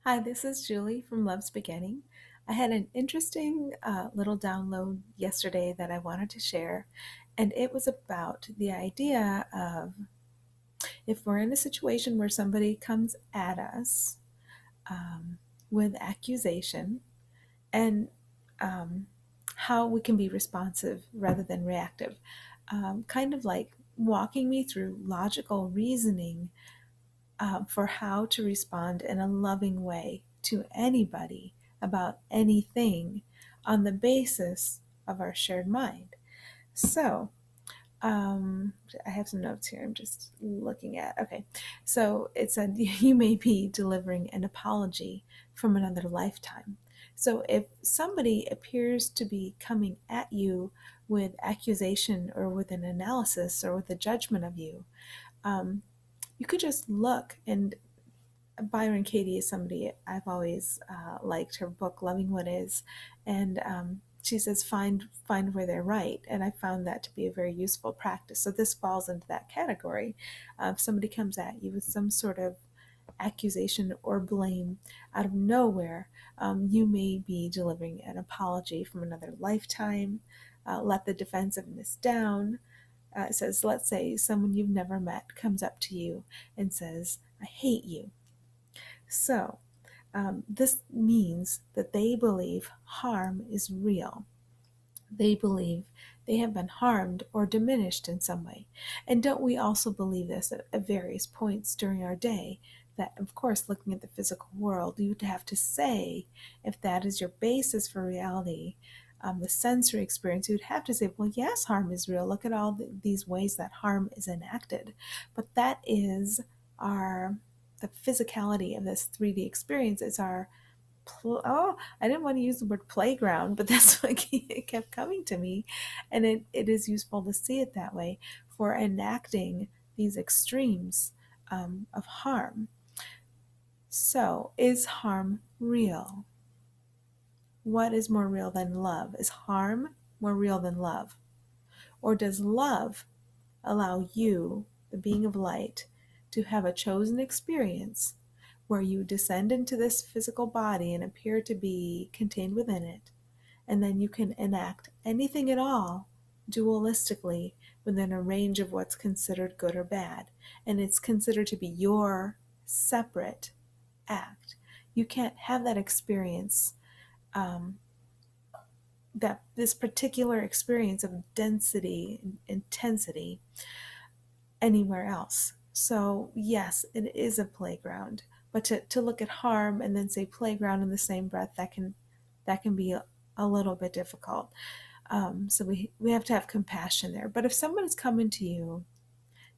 Hi, this is Julie from Love's Beginning. I had an interesting little download yesterday that I wanted to share, and it was about the idea of if we're in a situation where somebody comes at us um, with accusation and um, how we can be responsive rather than reactive. Kind of like walking me through logical reasoning for how to respond in a loving way to anybody about anything on the basis of our shared mind. So, I have some notes here I'm just looking at. Okay, so it said you may be delivering an apology from another lifetime. So if somebody appears to be coming at you with accusation or with an analysis or with a judgment of you, um, you could just look. And Byron Katie is somebody I've always liked her book Loving What Is, and she says find where they're right, and I found that to be a very useful practice. So this falls into that category. If somebody comes at you with some sort of accusation or blame out of nowhere, you may be delivering an apology from another lifetime. Let the defensiveness down. It says, let's say someone you've never met comes up to you and says, I hate you. So, this means that they believe harm is real. They believe they have been harmed or diminished in some way. And don't we also believe this at various points during our day? That, of course, looking at the physical world, you'd have to say, if that is your basis for reality, the sensory experience, you'd have to say, well, yes, harm is real. Look at all these ways that harm is enacted. But that is our the physicality of this 3D experience is our I didn't want to use the word playground, but that's what it kept coming to me. And it is useful to see it that way for enacting these extremes of harm. So, is harm real? What is more real than love? Is harm more real than love? Or does love allow you, the being of light, to have a chosen experience where you descend into this physical body and appear to be contained within it, and then you can enact anything at all dualistically within a range of what's considered good or bad, and it's considered to be your separate act. You can't have that experience, um, that this particular experience of density and intensity anywhere else. So yes, it is a playground, but to look at harm and then say playground in the same breath, that can be a little bit difficult. So we have to have compassion there. But if someone is coming to you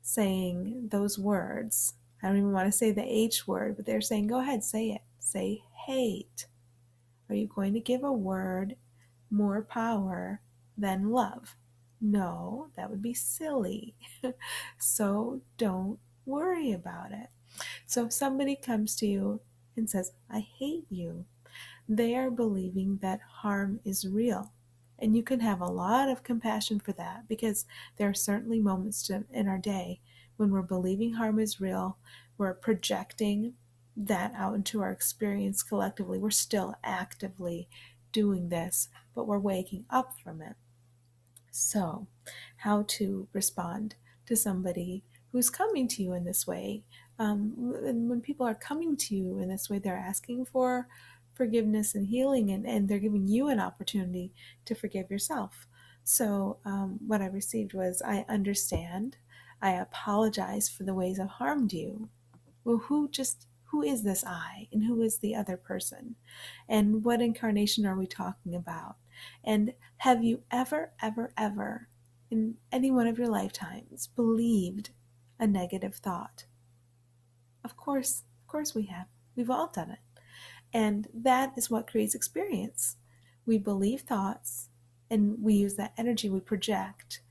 saying those words, I don't even want to say the H word, but they're saying, go ahead, say it. Say hate. Are you going to give a word more power than love? No, that would be silly. So don't worry about it. So if somebody comes to you and says, I hate you, they are believing that harm is real. And you can have a lot of compassion for that, because there are certainly moments in our day when we're believing harm is real, we're projecting that out into our experience collectively. We're still actively doing this, but we're waking up from it. So, how to respond to somebody who's coming to you in this way? And when people are coming to you in this way, they're asking for forgiveness and healing, and they're giving you an opportunity to forgive yourself. So, what I received was, I understand. I apologize for the ways I've harmed you. Well, who is this I, and who is the other person? And what incarnation are we talking about? And have you ever, in any one of your lifetimes, believed a negative thought? Of course we have. We've all done it. And that is what creates experience. We believe thoughts, and we use that energy, we project,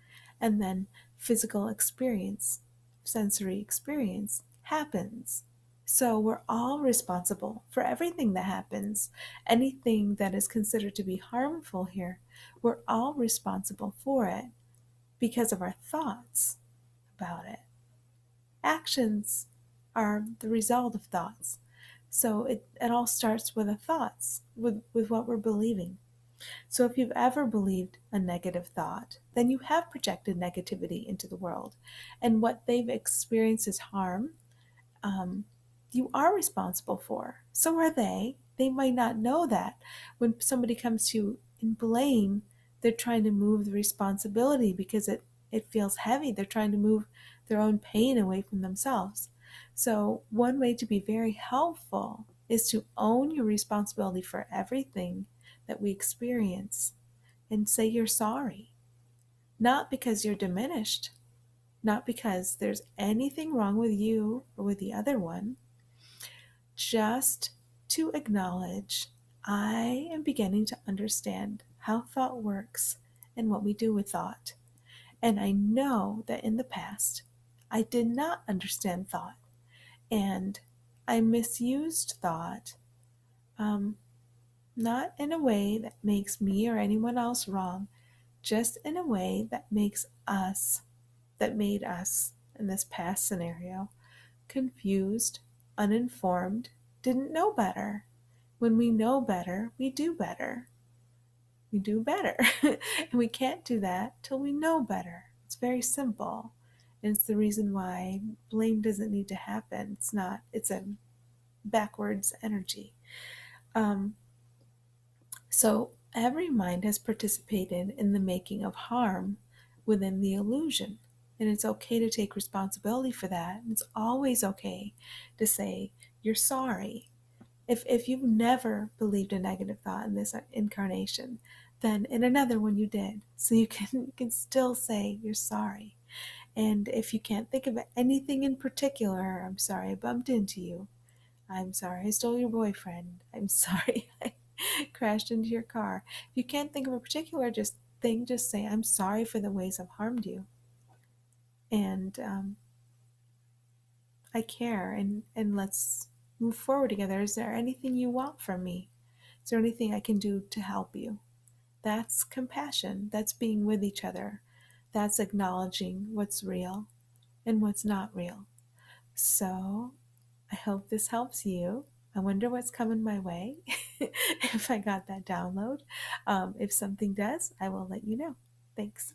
and then physical experience, sensory experience happens. So we're all responsible for everything that happens. Anything that is considered to be harmful here, we're all responsible for it because of our thoughts about it. Actions are the result of thoughts. So it all starts with the thoughts, with what we're believing. So if you've ever believed a negative thought, then you have projected negativity into the world. And what they've experienced as harm, um, you are responsible for. So are they. They might not know that. When somebody comes to you in blame, they're trying to move the responsibility because it feels heavy. They're trying to move their own pain away from themselves. So, one way to be very helpful is to own your responsibility for everything that we experience and say you're sorry. Not because you're diminished, not because there's anything wrong with you or with the other one, just to acknowledge I am beginning to understand how thought works and what we do with thought. And I know that in the past, I did not understand thought and I misused thought, um, not in a way that makes me or anyone else wrong, just in a way that made us in this past scenario confused, uninformed, didn't know better. When we know better, we do better. We do better. And we can't do that till we know better. It's very simple. And it's the reason why blame doesn't need to happen. It's a backwards energy. Um, so every mind has participated in the making of harm within the illusion. And it's okay to take responsibility for that. It's always okay to say, you're sorry. If you've never believed a negative thought in this incarnation, then in another one you did. So you can still say you're sorry. And if you can't think of anything in particular, I'm sorry I bumped into you. I'm sorry I stole your boyfriend. I'm sorry I crashed into your car. If you can't think of a particular just say, I'm sorry for the ways I've harmed you. And I care, and let's move forward together. Is there anything you want from me? Is there anything I can do to help you? That's compassion. That's being with each other. That's acknowledging what's real and what's not real. So I hope this helps you. I wonder what's coming my way if I got that download. If something does, I will let you know. Thanks.